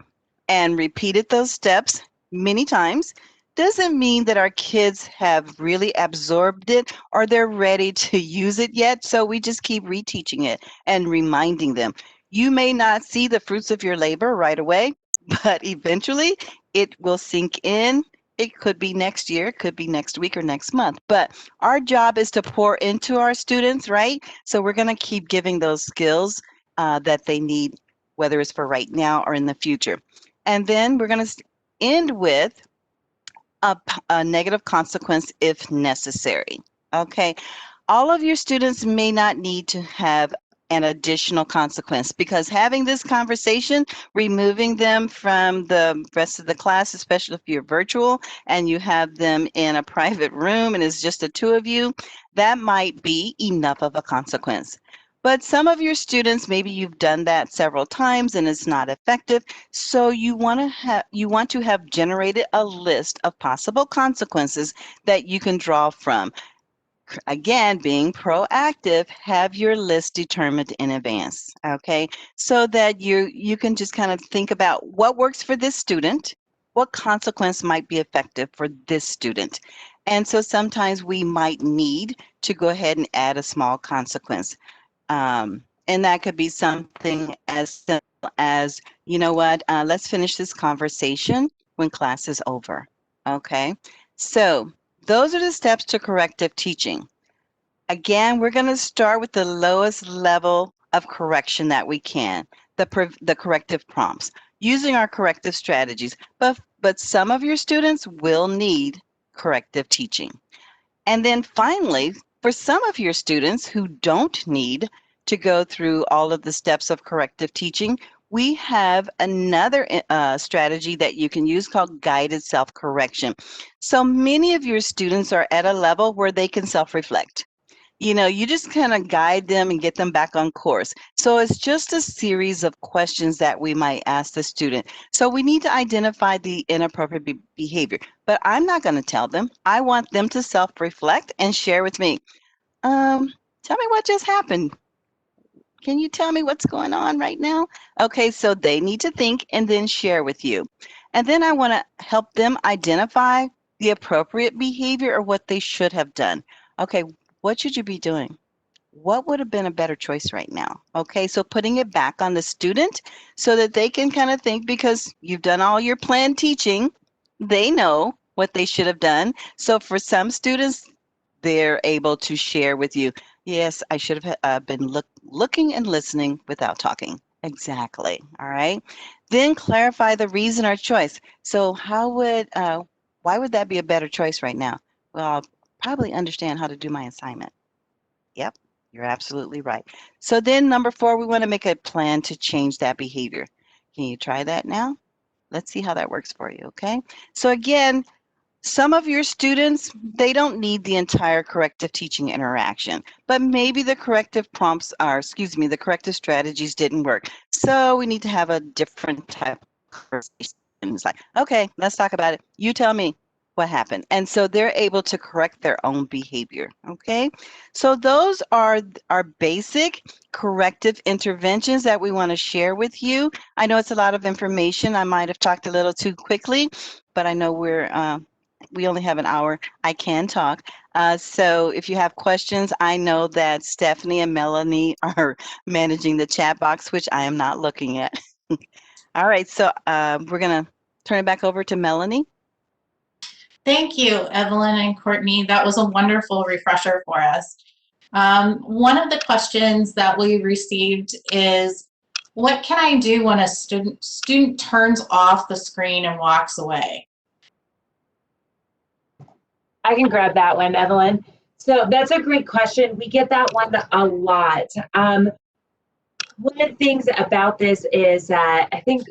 Speaker 3: and repeated those steps many times doesn't mean that our kids have really absorbed it or they're ready to use it yet. So we just keep reteaching it and reminding them. You may not see the fruits of your labor right away, but eventually it will sink in. It could be next year, it could be next week or next month, but our job is to pour into our students, right? So we're going to keep giving those skills that they need, whether it's for right now or in the future. And then we're going to end with a negative consequence if necessary. Okay. All of your students may not need to have an additional consequence, because having this conversation, removing them from the rest of the class, especially if you're virtual and you have them in a private room and it's just the two of you, that might be enough of a consequence. But some of your students, maybe you've done that several times and it's not effective. So you want to have generated a list of possible consequences that you can draw from. Again, being proactive, have your list determined in advance, okay? So that you can just kind of think about what works for this student, what consequence might be effective for this student. And so sometimes we might need to go ahead and add a small consequence. And that could be something as simple as, you know what, let's finish this conversation when class is over, okay? So those are the steps to corrective teaching. Again, we're going to start with the lowest level of correction that we can, the corrective prompts, using our corrective strategies. But some of your students will need corrective teaching. And then finally, for some of your students who don't need to go through all of the steps of corrective teaching, we have another strategy that you can use called guided self-correction. So many of your students are at a level where they can self-reflect. You know, you just kind of guide them and get them back on course. So it's just a series of questions that we might ask the student. So we need to identify the inappropriate behavior, but I'm not going to tell them. I want them to self-reflect and share with me. Tell me what just happened. Can you tell me what's going on right now? Okay, so they need to think and then share with you. And then I want to help them identify the appropriate behavior or what they should have done. Okay, what should you be doing? What would have been a better choice right now? Okay, so putting it back on the student so that they can kind of think, because you've done all your planned teaching, they know what they should have done. So for some students, they're able to share with you, yes, I should have been looking and listening without talking. Exactly. All right. Then clarify the reason or choice. So why would that be a better choice right now? Well, I'll probably understand how to do my assignment. Yep, you're absolutely right. So then number 4, we want to make a plan to change that behavior. Can you try that now? Let's see how that works for you, okay? So again, some of your students, they don't need the entire corrective teaching interaction, but maybe the corrective prompts are, the corrective strategies didn't work. So we need to have a different type of conversation. It's like, okay, let's talk about it. You tell me what happened. And so they're able to correct their own behavior, okay? So those are our basic corrective interventions that we want to share with you. I know it's a lot of information. I might have talked a little too quickly, but I know we only have an hour. I can talk. So if you have questions, I know that Stephanie and Melanie are managing the chat box, which I am not looking at. All right, so we're going to turn it back over to Melanie.
Speaker 2: Thank you, Evelyn and Courtney. That was a wonderful refresher for us. One of the questions that we received is, what can I do when a student turns off the screen and walks away?
Speaker 1: I can grab that one, Evelyn. So that's a great question. We get that one a lot. One of the things about this is that I think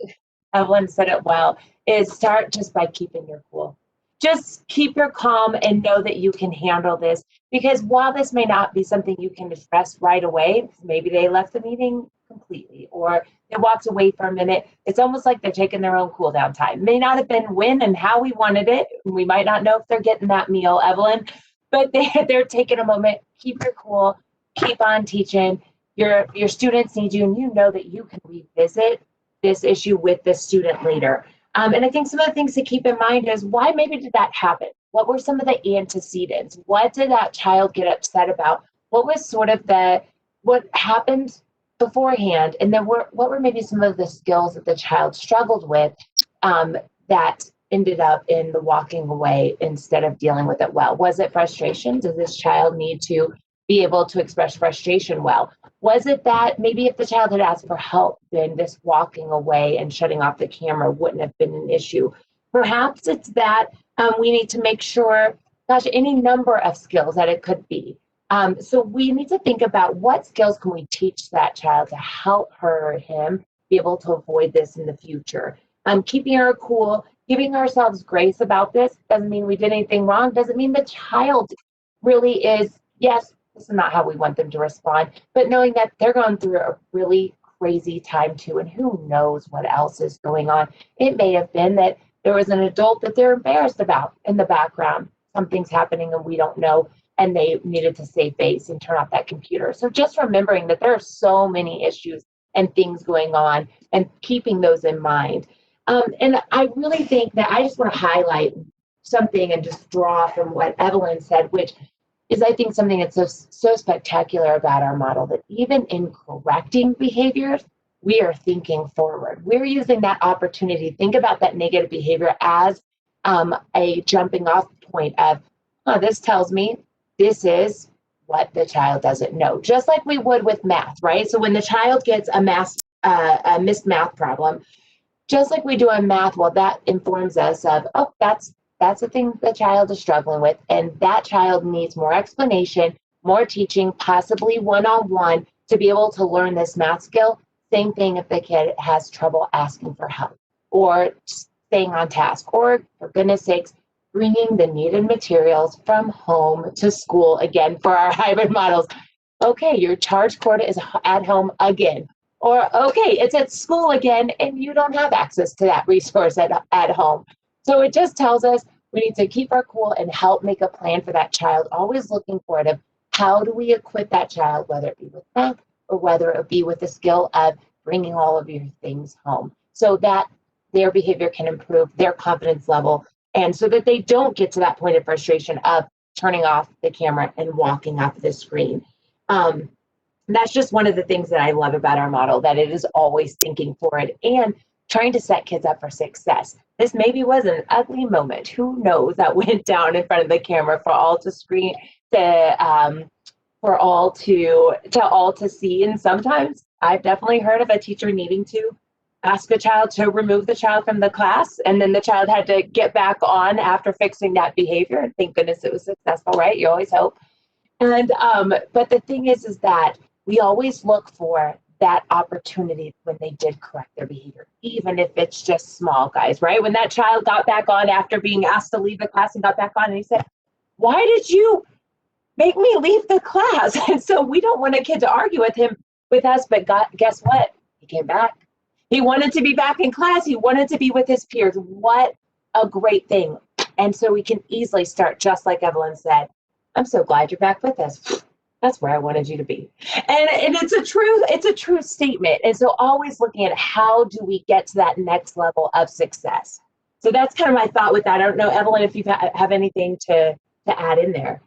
Speaker 1: Evelyn said it well, is start just by keeping your cool. Just keep your calm and know that you can handle this, because while this may not be something you can address right away, maybe they left the meeting completely or they walked away for a minute. It's almost like they're taking their own cool down time. May not have been when and how we wanted it. We might not know if they're getting that meal, Evelyn, but they're taking a moment. Keep your cool, keep on teaching. Your students need you, and you know that you can revisit this issue with the student later. And I think some of the things to keep in mind is, why maybe did that happen? What were some of the antecedents? What did that child get upset about? What was sort of what happened beforehand? And then what were maybe some of the skills that the child struggled with that ended up in the walking away instead of dealing with it well? Was it frustration? Does this child need to be able to express frustration well? Was it that maybe if the child had asked for help, then this walking away and shutting off the camera wouldn't have been an issue? Perhaps it's that We need to make sure, gosh, any number of skills that it could be. So we need to think about what skills can we teach that child to help her or him be able to avoid this in the future. Keeping her cool, giving ourselves grace about this doesn't mean we did anything wrong, doesn't mean the child really is, yes, this is not how we want them to respond, but knowing that they're going through a really crazy time too, and who knows what else is going on. It may have been that there was an adult that they're embarrassed about in the background. Something's happening and we don't know, and they needed to save face and turn off that computer. So just remembering that there are so many issues and things going on and keeping those in mind. And I really think that I just want to highlight something and just draw from what Evelyn said, which is I think something that's so spectacular about our model, that even in correcting behaviors, we are thinking forward. We're using that opportunity. Think about that negative behavior as a jumping off point of, this tells me this is what the child doesn't know. Just like we would with math, right? So when the child gets a missed math problem, just like we do in math, well, that informs us of, oh, that's the thing the child is struggling with, and that child needs more explanation, more teaching, possibly one-on-one to be able to learn this math skill. Same thing if the kid has trouble asking for help or staying on task, or for goodness sakes, bringing the needed materials from home to school again for our hybrid models. Okay, your charge quota is at home again. Or, okay, it's at school again, and you don't have access to that resource at home. So it just tells us we need to keep our cool and help make a plan for that child, always looking for it of how do we equip that child, whether it be with math or whether it be with the skill of bringing all of your things home, so that their behavior can improve, their confidence level, and so that they don't get to that point of frustration of turning off the camera and walking off the screen. That's just one of the things that I love about our model, that it is always thinking forward and trying to set kids up for success. This maybe was an ugly moment. Who knows that went down in front of the camera for all to screen, for all to see. And sometimes I've definitely heard of a teacher needing to ask a child to remove the child from the class, and then the child had to get back on after fixing that behavior. And thank goodness it was successful, right? You always hope. And but the thing is that we always look for that opportunity when they did correct their behavior, even if it's just small, guys, right? When that child got back on after being asked to leave the class and got back on, and he said, "Why did you make me leave the class?" And so we don't want a kid to argue with us, but guess what? He came back. He wanted to be back in class. He wanted to be with his peers. What a great thing. And so we can easily start, just like Evelyn said, "I'm so glad you're back with us. That's where I wanted you to be." And it's a true statement. And so always looking at how do we get to that next level of success. So that's kind of my thought with that. I don't know, Evelyn, if you have anything to add in there.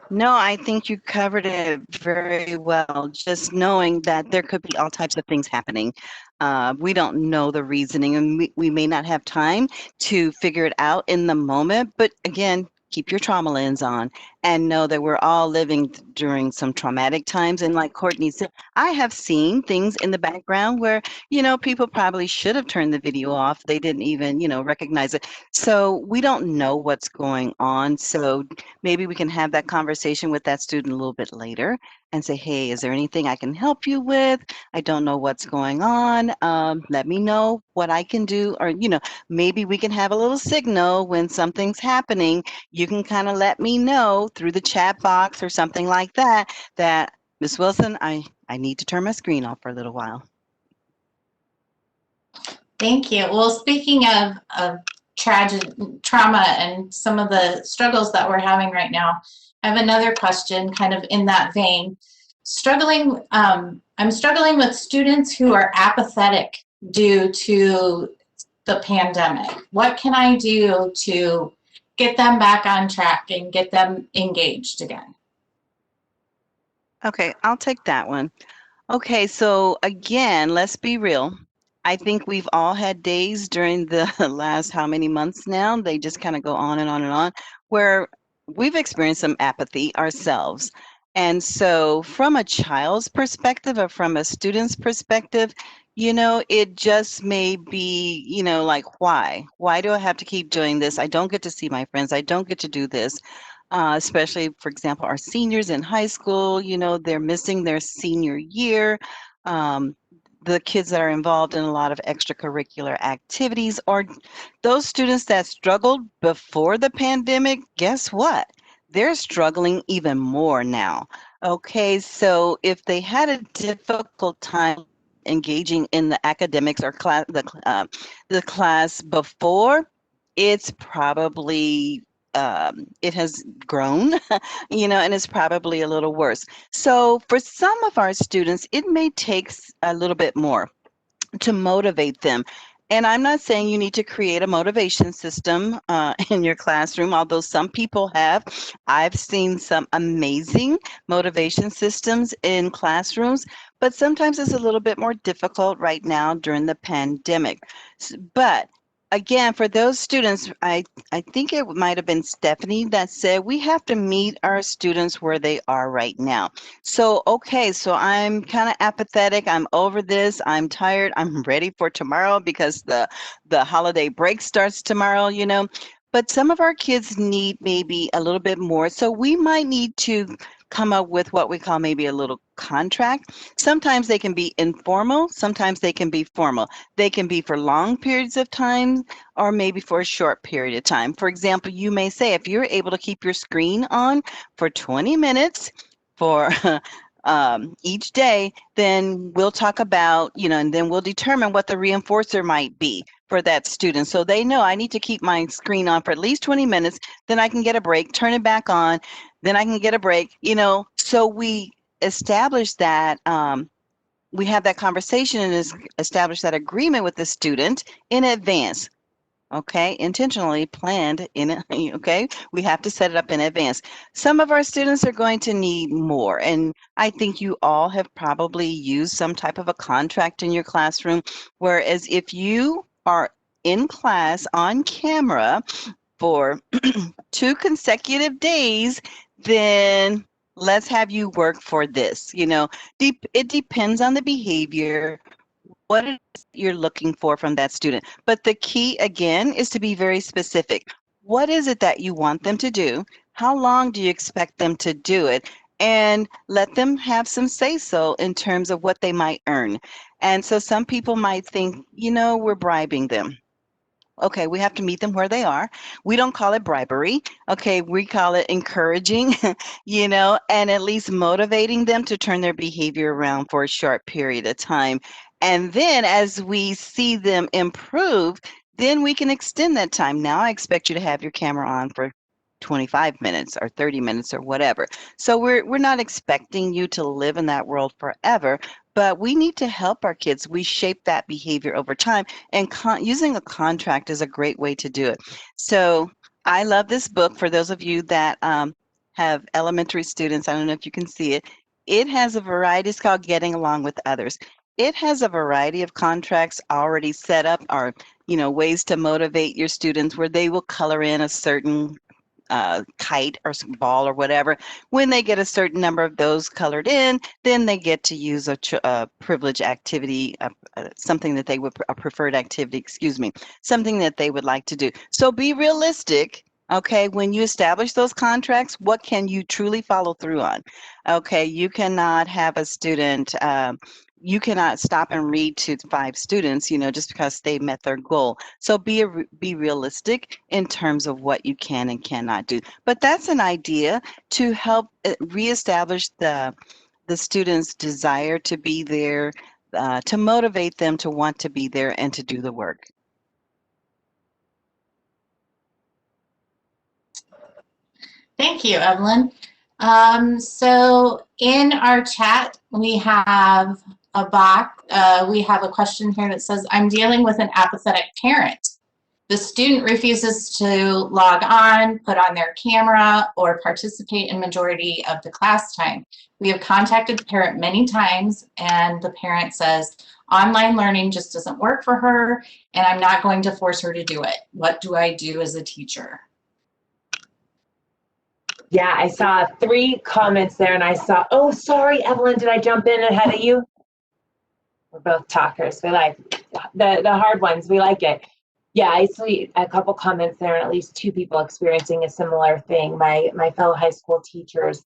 Speaker 3: No, I think you covered it very well. Just knowing that there could be all types of things happening. We don't know the reasoning, and we may not have time to figure it out in the moment. But again, keep your trauma lens on and know that we're all living during some traumatic times. And like Courtney said, I have seen things in the background where, people probably should have turned the video off. They didn't even, recognize it. So we don't know what's going on. So maybe we can have that conversation with that student a little bit later and say, "Hey, is there anything I can help you with? I don't know what's going on. Let me know what I can do." Or, maybe we can have a little signal when something's happening. You can kind of let me know through the chat box or something like that, that Miss Wilson, I need to turn my screen off for a little while.
Speaker 2: Thank you. Well, speaking of trauma and some of the struggles that we're having right now, I have another question kind of in that vein. I'm struggling with students who are apathetic due to the pandemic. What can I do to get them back on track and get them engaged again?
Speaker 3: Okay, I'll take that one. Okay, so again, let's be real. I think we've all had days during the last how many months now, they just kind of go on and on and on, where we've experienced some apathy ourselves. And so from a child's perspective or from a student's perspective, It just may be, like, why? Why do I have to keep doing this? I don't get to see my friends. I don't get to do this. Especially, for example, our seniors in high school, they're missing their senior year. Um, the kids that are involved in a lot of extracurricular activities, or those students that struggled before the pandemic, guess what? They're struggling even more now. Okay, so if they had a difficult time engaging in the academics or the class before, it's probably it has grown, and it's probably a little worse. So for some of our students, it may take a little bit more to motivate them. And I'm not saying you need to create a motivation system in your classroom, although some people have. I've seen some amazing motivation systems in classrooms, but sometimes it's a little bit more difficult right now during the pandemic. But again, for those students, I think it might have been Stephanie that said we have to meet our students where they are right now. So, okay, so I'm kind of apathetic. I'm over this. I'm tired. I'm ready for tomorrow because the holiday break starts tomorrow. But some of our kids need maybe a little bit more. So we might need to come up with what we call maybe a little contract. Sometimes they can be informal, sometimes they can be formal. They can be for long periods of time or maybe for a short period of time. For example, you may say if you're able to keep your screen on for 20 minutes for each day, then we'll talk about, and then we'll determine what the reinforcer might be for that student. So they know I need to keep my screen on for at least 20 minutes, then I can get a break, turn it back on, then I can get a break. So we establish that we have that conversation and establish that agreement with the student in advance. Okay, intentionally planned in it. Okay, we have to set it up in advance. Some of our students are going to need more, and I think you all have probably used some type of a contract in your classroom, whereas if you are in class on camera for 2 consecutive days, then let's have you work for this. It depends on the behavior, what it is you're looking for from that student. But the key, again, is to be very specific. What is it that you want them to do? How long do you expect them to do it? And let them have some say-so in terms of what they might earn. And so some people might think, we're bribing them. Okay, we have to meet them where they are. We don't call it bribery. Okay, we call it encouraging, and at least motivating them to turn their behavior around for a short period of time. And then as we see them improve, then we can extend that time. Now I expect you to have your camera on for 25 minutes or 30 minutes or whatever. So we're not expecting you to live in that world forever, but we need to help our kids. We shape that behavior over time, and using a contract is a great way to do it. So I love this book. For those of you that have elementary students, I don't know if you can see it. It has a variety. It's called Getting Along with Others. It has a variety of contracts already set up, or ways to motivate your students where they will color in a certain kite or ball or whatever. When they get a certain number of those colored in, then they get to use a privilege activity, something that they would, a preferred activity, excuse me, something that they would like to do. So be realistic. Okay, when you establish those contracts, what can you truly follow through on? Okay, you cannot have a student, you cannot stop and read to 5 students, just because they met their goal. So be realistic in terms of what you can and cannot do. But that's an idea to help reestablish the students' desire to be there, to motivate them to want to be there and to do the work.
Speaker 2: Thank you, Evelyn. So in our chat, we have a box. We have a question here that says, I'm dealing with an apathetic parent. The student refuses to log on, put on their camera, or participate in majority of the class time. We have contacted the parent many times, and the parent says, online learning just doesn't work for her, and I'm not going to force her to do it. What do I do as a teacher?
Speaker 1: Yeah, I saw 3 comments there and I saw, oh, sorry, Evelyn, did I jump in ahead of you? We're both talkers. We like the hard ones. We like it. Yeah, I see a couple comments there, and at least 2 people experiencing a similar thing. My fellow high school teachers.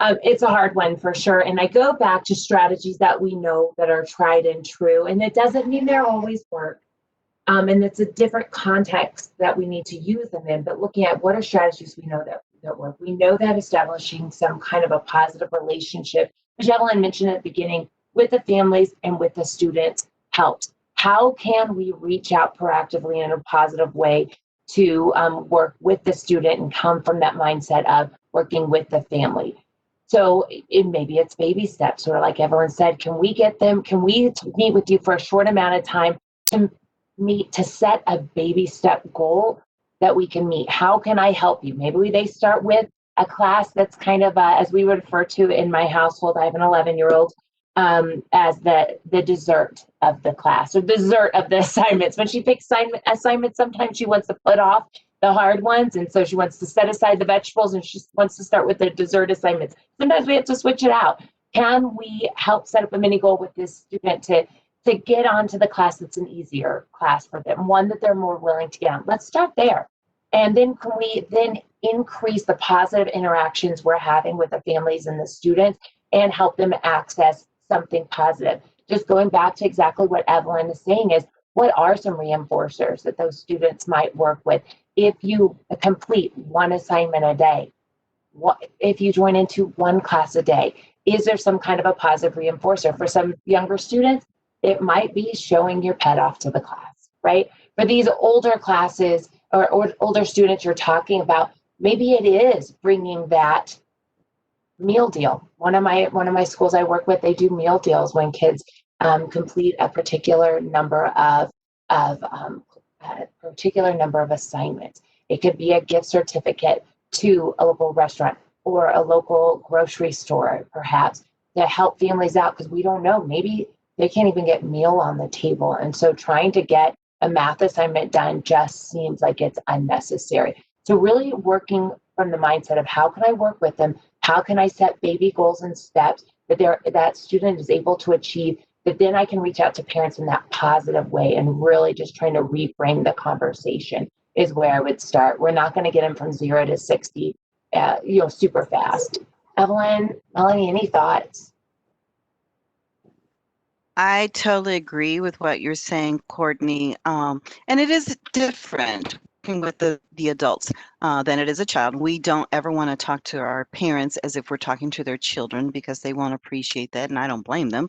Speaker 1: It's a hard one for sure. And I go back to strategies that we know that are tried and true, and it doesn't mean they're always work. And it's a different context that we need to use them in, but looking at what are strategies we know that work. We know that establishing some kind of a positive relationship, which Evelyn mentioned at the beginning, with the families and with the students helps. How can we reach out proactively in a positive way to work with the student and come from that mindset of working with the family? So maybe it's baby steps, or like Evelyn said, can we meet with you for a short amount of time to set a baby step goal that we can meet? How can I help you? Maybe they start with a class that's kind of, as we would refer to in my household, I have an 11-year-old, as the dessert of the class, or dessert of the assignments. When she picks assignments, sometimes she wants to put off the hard ones, and so she wants to set aside the vegetables and she wants to start with the dessert assignments. Sometimes we have to switch it out. Can we help set up a mini goal with this student to get onto the class that's an easier class for them, one that they're more willing to get on? Let's start there. And then can we then increase the positive interactions we're having with the families and the students and help them access something positive? Just going back to exactly what Evelyn is saying is, what are some reinforcers that those students might work with? If you complete one assignment a day, if you join into one class a day, is there some kind of a positive reinforcer? For some younger students, it might be showing your pet off to the class, right? For these older classes or older students you're talking about, maybe it is bringing that meal deal. One of my schools I work with, they do meal deals when kids complete a particular number of assignments. It could be a gift certificate to a local restaurant or a local grocery store, perhaps, to help families out, because we don't know, maybe they can't even get meal on the table. And so trying to get a math assignment done just seems like it's unnecessary. So really working from the mindset of, how can I work with them? How can I set baby goals and steps that student is able to achieve, that then I can reach out to parents in that positive way, and really just trying to reframe the conversation is where I would start. We're not going to get them from 0 to 60, super fast. Evelyn, Melanie, any thoughts?
Speaker 3: I totally agree with what you're saying, Courtney. And it is different working with the adults than it is a child. We don't ever want to talk to our parents as if we're talking to their children, because they won't appreciate that, and I don't blame them.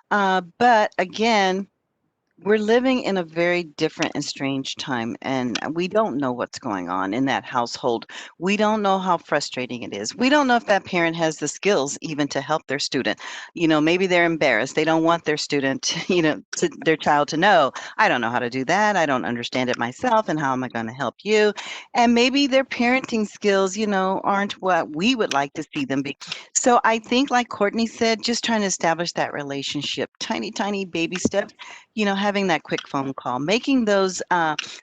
Speaker 3: But again, we're living in a very different and strange time, and we don't know what's going on in that household. We don't know how frustrating it is. We don't know if that parent has the skills even to help their student. Maybe they're embarrassed. They don't want their student, their child to know, I don't know how to do that. I don't understand it myself, and how am I going to help you? And maybe their parenting skills, aren't what we would like to see them be. So I think, like Courtney said, just trying to establish that relationship, tiny, tiny baby steps, having that quick phone call, making those,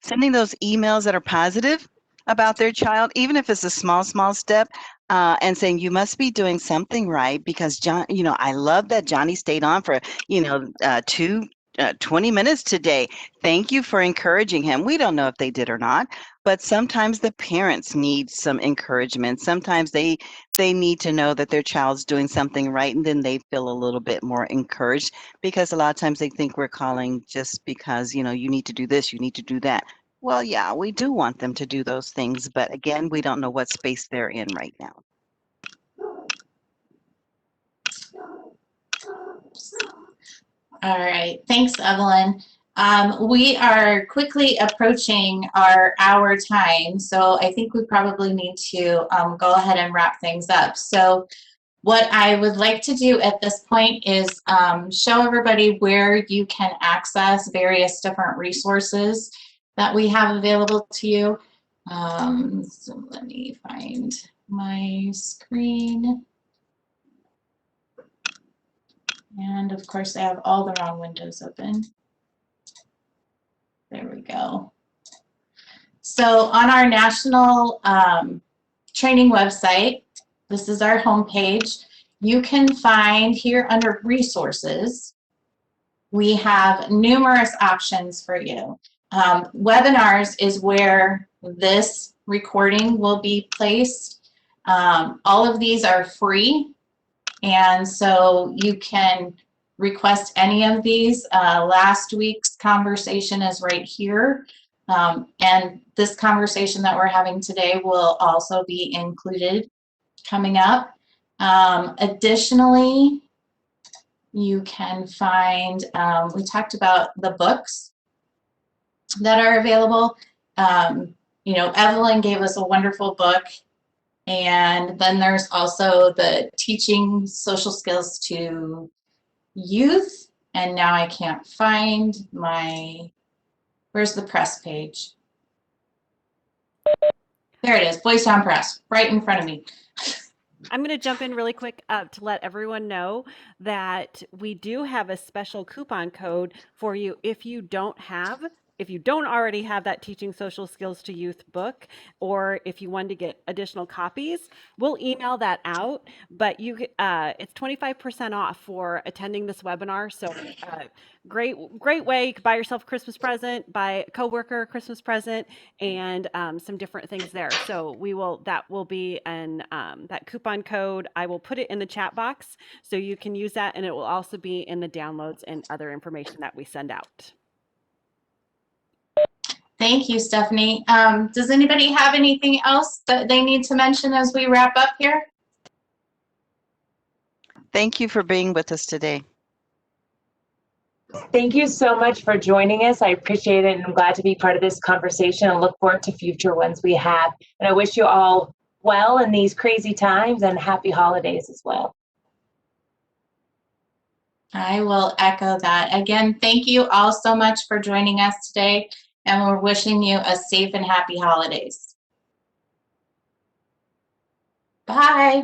Speaker 3: sending those emails that are positive about their child, even if it's a small, small step, and saying, you must be doing something right, because John, I love that Johnny stayed on for, 20 minutes today. Thank you for encouraging him. We don't know if they did or not, but sometimes the parents need some encouragement. Sometimes they need to know that their child's doing something right, and then they feel a little bit more encouraged, because a lot of times they think we're calling just because, you need to do this, you need to do that. Well, yeah, we do want them to do those things, but again, we don't know what space they're in right now.
Speaker 2: All right, thanks, Evelyn. We are quickly approaching our hour time, so I think we probably need to go ahead and wrap things up. So what I would like to do at this point is show everybody where you can access various different resources that we have available to you. So let me find my screen. And of course, I have all the wrong windows open. There we go. So on our national training website, this is our homepage. You can find here under resources, we have numerous options for you. Webinars is where this recording will be placed. All of these are free, and so you can request any of these. Last week's conversation is right here, and this conversation that we're having today will also be included coming up. Additionally, you can find, we talked about the books that are available. You know, Evelyn gave us a wonderful book. And then there's also the Teaching Social Skills to Youth. And now I can't find my, where's the press page? There it is, Boys Town Press, right in front of me.
Speaker 4: I'm going to jump in really quick to let everyone know that we do have a special coupon code for you if you don't already have that Teaching Social Skills to Youth book, or if you want to get additional copies, we'll email that out. But you, it's 25% off for attending this webinar. So great way. You could buy yourself a Christmas present, buy a coworker a Christmas present, and some different things there. So that will be that coupon code. I will put it in the chat box so you can use that, and it will also be in the downloads and other information that we send out.
Speaker 2: Thank you, Stephanie. Does anybody have anything else that they need to mention as we wrap up here?
Speaker 3: Thank you for being with us today.
Speaker 1: Thank you so much for joining us. I appreciate it, and I'm glad to be part of this conversation and look forward to future ones we have. And I wish you all well in these crazy times, and happy holidays as well.
Speaker 2: I will echo that. Again, thank you all so much for joining us today, and we're wishing you a safe and happy holidays. Bye.